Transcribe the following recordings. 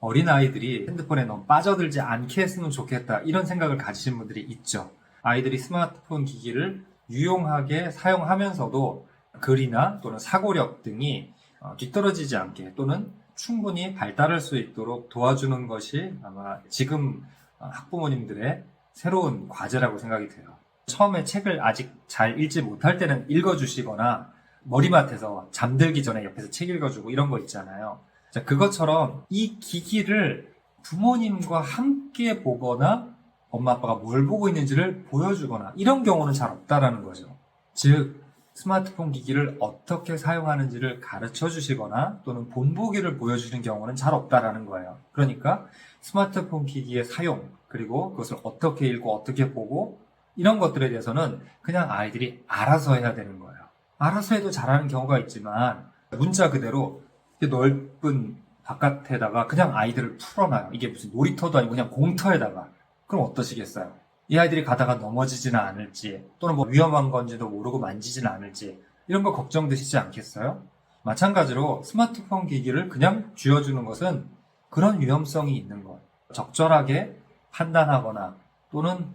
어린아이들이 핸드폰에 너무 빠져들지 않게 했으면 좋겠다 이런 생각을 가지신 분들이 있죠. 아이들이 스마트폰 기기를 유용하게 사용하면서도 글이나 또는 사고력 등이 뒤떨어지지 않게 또는 충분히 발달할 수 있도록 도와주는 것이 아마 지금 학부모님들의 새로운 과제라고 생각이 돼요. 처음에 책을 아직 잘 읽지 못할 때는 읽어주시거나 머리맡에서 잠들기 전에 옆에서 책 읽어주고 이런 거 있잖아요. 자, 그것처럼 이 기기를 부모님과 함께 보거나 엄마 아빠가 뭘 보고 있는지를 보여주거나 이런 경우는 잘 없다라는 거죠. 즉 스마트폰 기기를 어떻게 사용하는지를 가르쳐 주시거나 또는 본보기를 보여주는 경우는 잘 없다라는 거예요. 그러니까 스마트폰 기기의 사용 그리고 그것을 어떻게 읽고 어떻게 보고 이런 것들에 대해서는 그냥 아이들이 알아서 해야 되는 거예요. 알아서 해도 잘하는 경우가 있지만 문자 그대로 넓은 바깥에다가 그냥 아이들을 풀어놔요. 이게 무슨 놀이터도 아니고 그냥 공터에다가. 그럼 어떠시겠어요? 이 아이들이 가다가 넘어지지는 않을지 또는 뭐 위험한 건지도 모르고 만지지는 않을지 이런 거 걱정되시지 않겠어요? 마찬가지로 스마트폰 기기를 그냥 쥐어주는 것은 그런 위험성이 있는 것. 적절하게 판단하거나 또는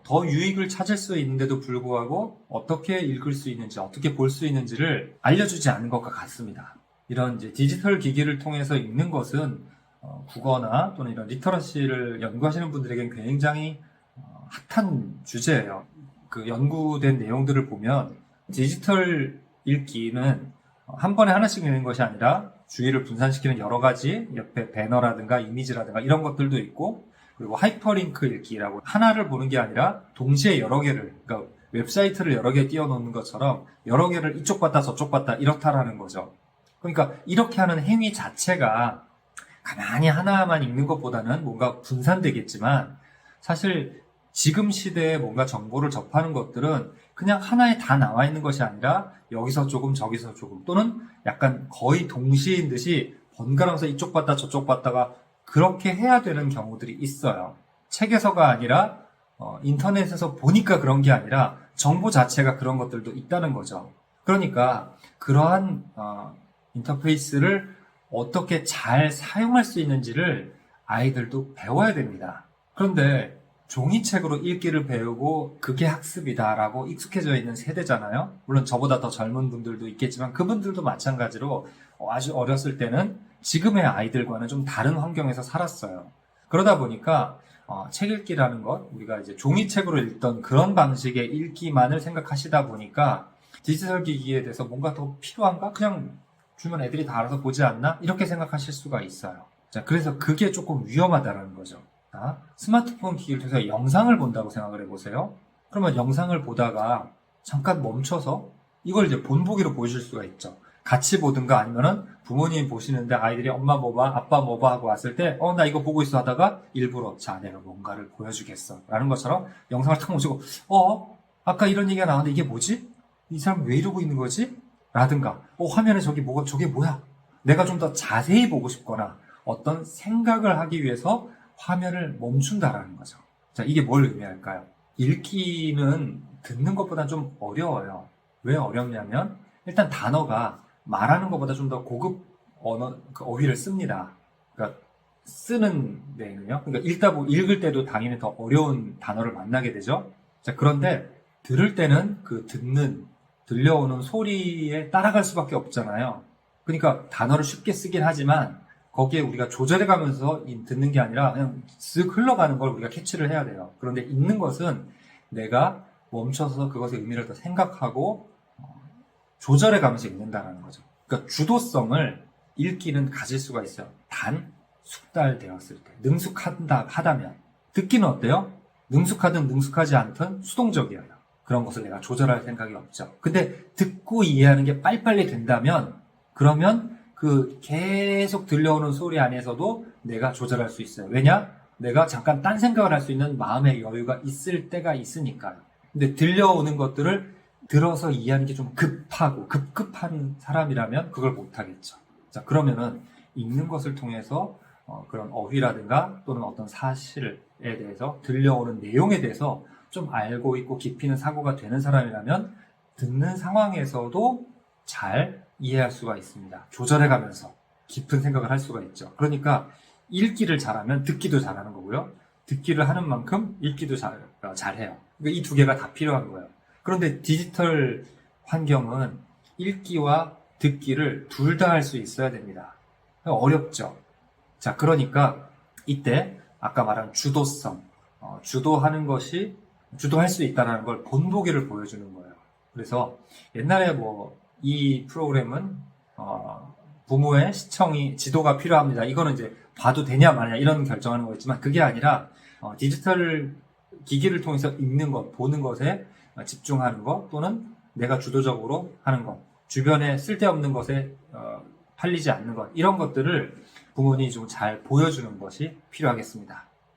더 유익을 찾을 수 있는데도 불구하고 어떻게 읽을 수 있는지 어떻게 볼 수 있는지를 알려주지 않는 것과 같습니다. 이런 이제 디지털 기기를 통해서 읽는 것은 국어나 또는 이런 리터러시를 연구하시는 분들에겐 굉장히 핫한 주제예요. 그 연구된 내용들을 보면 디지털 읽기는 한 번에 하나씩 읽는 것이 아니라 주의를 분산시키는 여러 가지 옆에 배너라든가 이미지라든가 이런 것들도 있고 그리고 하이퍼링크 읽기라고 하나를 보는 게 아니라 동시에 여러 개를 그러니까 웹사이트를 여러 개 띄워놓는 것처럼 여러 개를 이쪽 봤다 저쪽 봤다 이렇다라는 거죠. 그러니까 이렇게 하는 행위 자체가 가만히 하나만 읽는 것보다는 뭔가 분산되겠지만 사실 지금 시대에 뭔가 정보를 접하는 것들은 그냥 하나에 다 나와 있는 것이 아니라 여기서 조금 저기서 조금 또는 약간 거의 동시인 듯이 번갈아서 이쪽 봤다 저쪽 봤다가 그렇게 해야 되는 경우들이 있어요. 책에서가 아니라 인터넷에서 보니까 그런 게 아니라 정보 자체가 그런 것들도 있다는 거죠. 그러니까 그러한 인터페이스를 어떻게 잘 사용할 수 있는지를 아이들도 배워야 됩니다. 그런데 종이책으로 읽기를 배우고 그게 학습이다라고 익숙해져 있는 세대잖아요. 물론 저보다 더 젊은 분들도 있겠지만 그분들도 마찬가지로 아주 어렸을 때는 지금의 아이들과는 좀 다른 환경에서 살았어요. 그러다 보니까 책 읽기라는 것, 우리가 이제 종이책으로 읽던 그런 방식의 읽기만을 생각하시다 보니까 디지털 기기에 대해서 뭔가 더 필요한가? 그냥 주면 애들이 다 알아서 보지 않나? 이렇게 생각하실 수가 있어요. 자, 그래서 그게 조금 위험하다는 거죠. 자, 스마트폰 기기를 통해서 영상을 본다고 생각을 해보세요. 그러면 영상을 보다가 잠깐 멈춰서 이걸 이제 본보기로 보여줄 수가 있죠. 같이 보든가 아니면은 부모님이 보시는데 아이들이 엄마 뭐 봐, 아빠 뭐 봐 하고 왔을 때 나 이거 보고 있어 하다가 일부러 자, 내가 뭔가를 보여주겠어 라는 것처럼 영상을 탁 보시고 아까 이런 얘기가 나왔는데 이게 뭐지? 이 사람 왜 이러고 있는 거지? 라든가 화면에 저게 뭐야? 내가 좀 더 자세히 보고 싶거나 어떤 생각을 하기 위해서 화면을 멈춘다라는 거죠. 자, 이게 뭘 의미할까요? 읽기는 듣는 것보다 좀 어려워요. 왜 어렵냐면 일단 단어가 말하는 것보다 좀 더 고급 어휘를 씁니다. 그러니까 쓰는 데는요. 그러니까 읽을 때도 당연히 더 어려운 단어를 만나게 되죠. 자, 그런데 들을 때는 들려오는 소리에 따라갈 수밖에 없잖아요. 그러니까 단어를 쉽게 쓰긴 하지만 거기에 우리가 조절해가면서 듣는 게 아니라 그냥 쓱 흘러가는 걸 우리가 캐치를 해야 돼요. 그런데 읽는 것은 내가 멈춰서 그것의 의미를 더 생각하고 조절해가면서 읽는다는 거죠. 그러니까 주도성을 읽기는 가질 수가 있어요. 단 숙달되었을 때, 능숙하다면. 듣기는 어때요? 능숙하든 능숙하지 않든 수동적이에요. 그런 것을 내가 조절할 생각이 없죠. 근데 듣고 이해하는 게 빨리빨리 된다면 그러면 그 계속 들려오는 소리 안에서도 내가 조절할 수 있어요. 왜냐? 내가 잠깐 딴 생각을 할 수 있는 마음의 여유가 있을 때가 있으니까요. 근데 들려오는 것들을 들어서 이해하는 게 좀 급급한 사람이라면 그걸 못하겠죠. 자, 그러면은 읽는 것을 통해서 그런 어휘라든가 또는 어떤 사실에 대해서 들려오는 내용에 대해서 좀 알고 있고 깊이 있는 사고가 되는 사람이라면 듣는 상황에서도 잘 이해할 수가 있습니다. 조절해가면서 깊은 생각을 할 수가 있죠. 그러니까 읽기를 잘하면 듣기도 잘하는 거고요. 듣기를 하는 만큼 읽기도 잘해요. 그러니까 이 두 개가 다 필요한 거예요. 그런데 디지털 환경은 읽기와 듣기를 둘 다 할 수 있어야 됩니다. 어렵죠. 자, 그러니까 이때 아까 말한 주도성, 주도하는 것이 주도할 수 있다는 걸 본보기를 보여주는 거예요. 그래서 옛날에 이 프로그램은 부모의 시청이 지도가 필요합니다. 이거는 이제 봐도 되냐 마냐 이런 결정하는 거였지만 그게 아니라 디지털 기기를 통해서 읽는 것, 보는 것에 집중하는 것 또는 내가 주도적으로 하는 것, 주변에 쓸데없는 것에 팔리지 않는 것 이런 것들을 부모님이 좀 잘 보여주는 것이 필요하겠습니다.